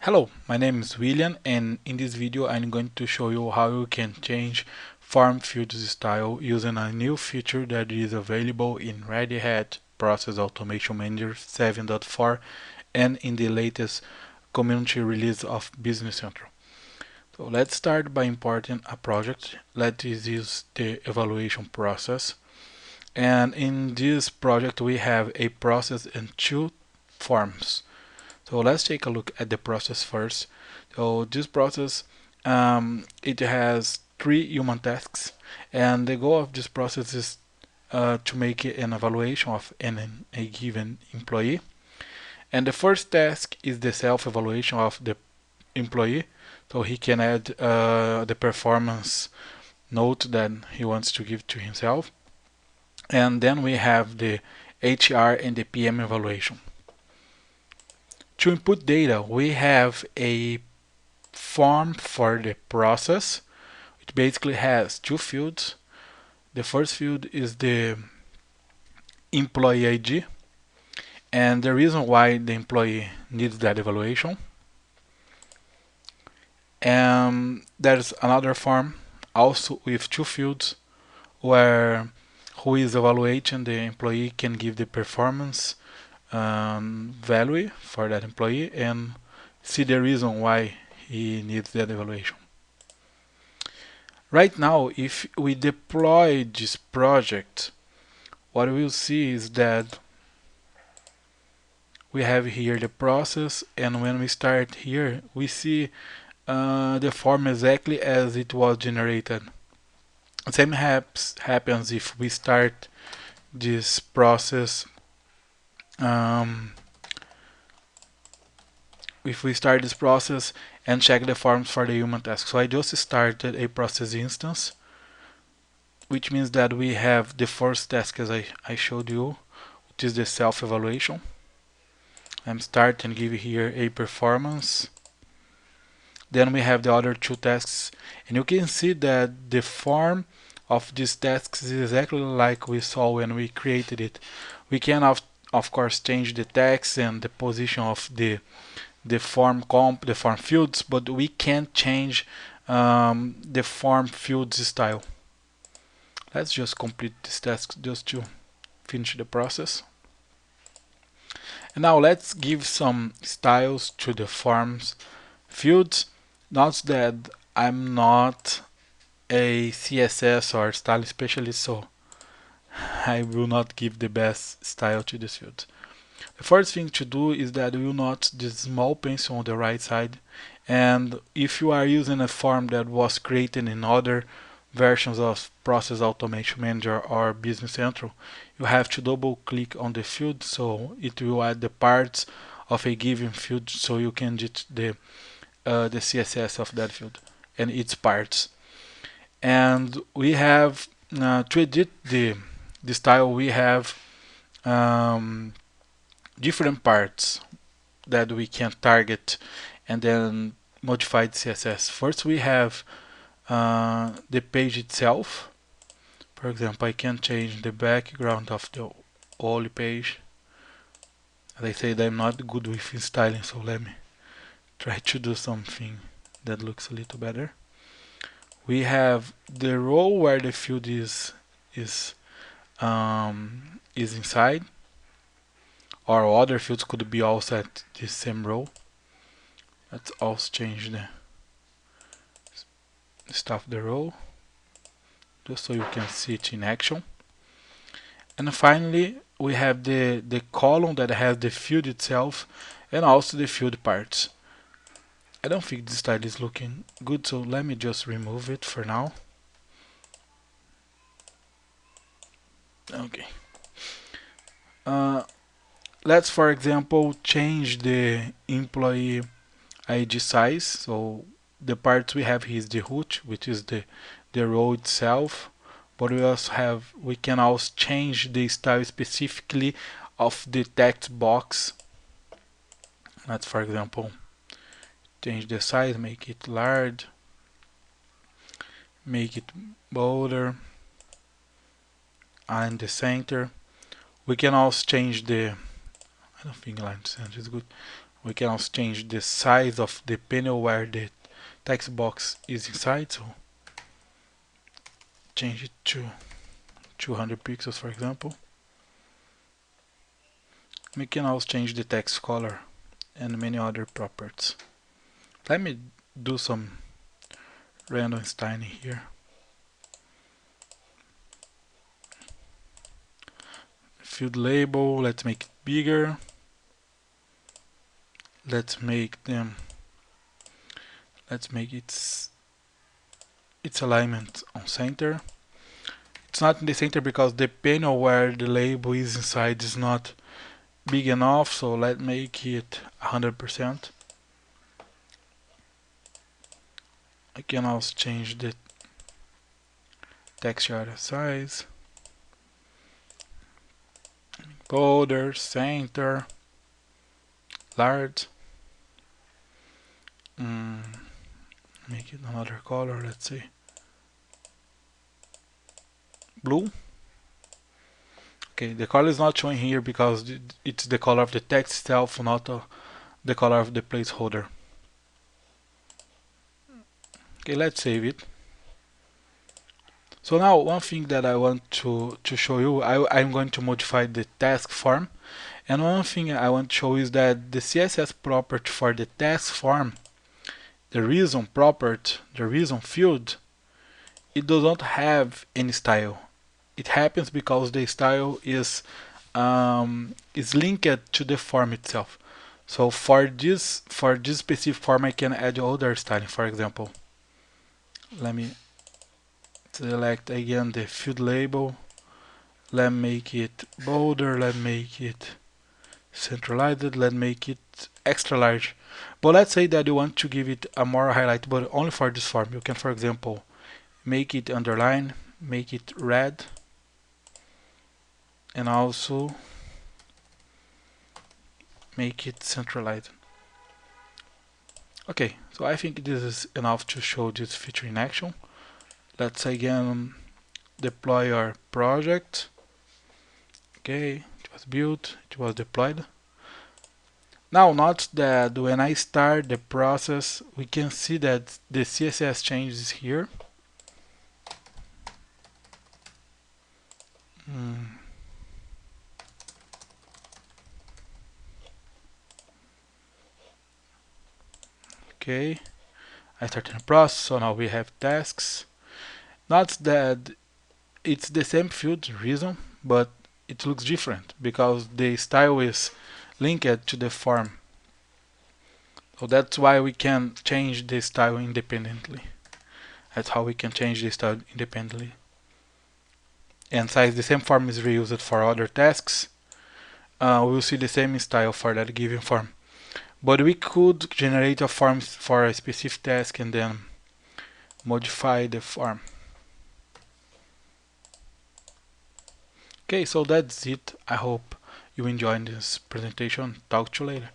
Hello, my name is William, and in this video I'm going to show you how you can change form fields style using a new feature that is available in Red Hat Process Automation Manager 7.4 and in the latest community release of Business Central. So let's start by importing a project. Let's use the evaluation process. And in this project we have a process and two forms. So let's take a look at the process first. So this process, it has 3 human tasks, and the goal of this process is to make an evaluation of a given employee. And the first task is the self-evaluation of the employee, so he can add the performance note that he wants to give to himself. And then we have the HR and the PM evaluation. To input data, we have a form for the process. It basically has 2 fields. The first field is the employee ID, and the reason why the employee needs that evaluation. And there's another form also with 2 fields where who is evaluating the employee can give the performance value for that employee and see the reason why he needs that evaluation. Right now, if we deploy this project, what we'll see is that we have here the process, and when we start here, we see the form exactly as it was generated. The same happens if we start this process. If we start this process and check the forms for the human task. So I just started a process instance, which means that we have the first task as I showed you, which is the self-evaluation. I'm starting to give here a performance. Then we have the other 2 tasks, and you can see that the form of these tasks is exactly like we saw when we created it. We can of course change the text and the position of the form fields, but we can't change the form fields style. Let's just complete this task just to finish the process. And now let's give some styles to the forms fields. Note that I'm not a CSS or style specialist, so I will not give the best style to this field. The first thing to do is that we will note the small pencil on the right side, and if you are using a form that was created in other versions of Process Automation Manager or Business Central, you have to double click on the field so it will add the parts of a given field so you can get the CSS of that field and its parts. And we have to edit the style, we have different parts that we can target and then modify the CSS. First we have the page itself. For example, I can change the background of the whole page. As I said, I'm not good with styling, so let me try to do something that looks a little better. We have the row where the field is inside, or other fields could be also at the same row. Let's also change the stuff the row just so you can see it in action. And finally we have the column that has the field itself and also the field parts. I don't think this style is looking good, so let me just remove it for now. Okay. Let's for example change the employee ID size. So the parts we have here is the root, which is the row itself, but we can also change the style specifically of the text box. Let's for example change the size, make it large, make it bolder, and the center. We can also change the, I don't think line center is good. We can also change the size of the panel where the text box is inside. So change it to 200 pixels, for example. We can also change the text color and many other properties. Let me do some random styling here. Field label, let's make it bigger. Let's make its alignment on center. It's not in the center because the panel where the label is inside is not big enough, so let's make it 100%. I can also change the text area size, border, center, large. Make it another color, let's say blue. Okay, the color is not showing here because it's the color of the text itself, not the color of the placeholder. Okay, let's save it. So now one thing that I want to show you, I'm going to modify the task form. And one thing I want to show is that the CSS property for the task form, the reason property, the reason field, it does not have any style. It happens because the style is linked to the form itself. So for this specific form, I can add other styling. For example, let me select again the field label. Let's make it bolder. Let's make it centralized. Let's make it extra large. But let's say that you want to give it a more highlight, but only for this form. You can, for example, make it underline, make it red, and also make it centralized. Okay, so I think this is enough to show this feature in action. Let's again deploy our project. Okay, it was built, it was deployed. Now note that when I start the process, we can see that the CSS changes here. Okay, I started the process, so now we have tasks. Note that it's the same field reason, but it looks different because the style is linked to the form. So that's why we can change the style independently. That's how we can change the style independently. And since the same form is reused for other tasks, we'll see the same style for that given form. But we could generate a form for a specific task and then modify the form. Okay, so that's it. I hope you enjoyed this presentation. Talk to you later.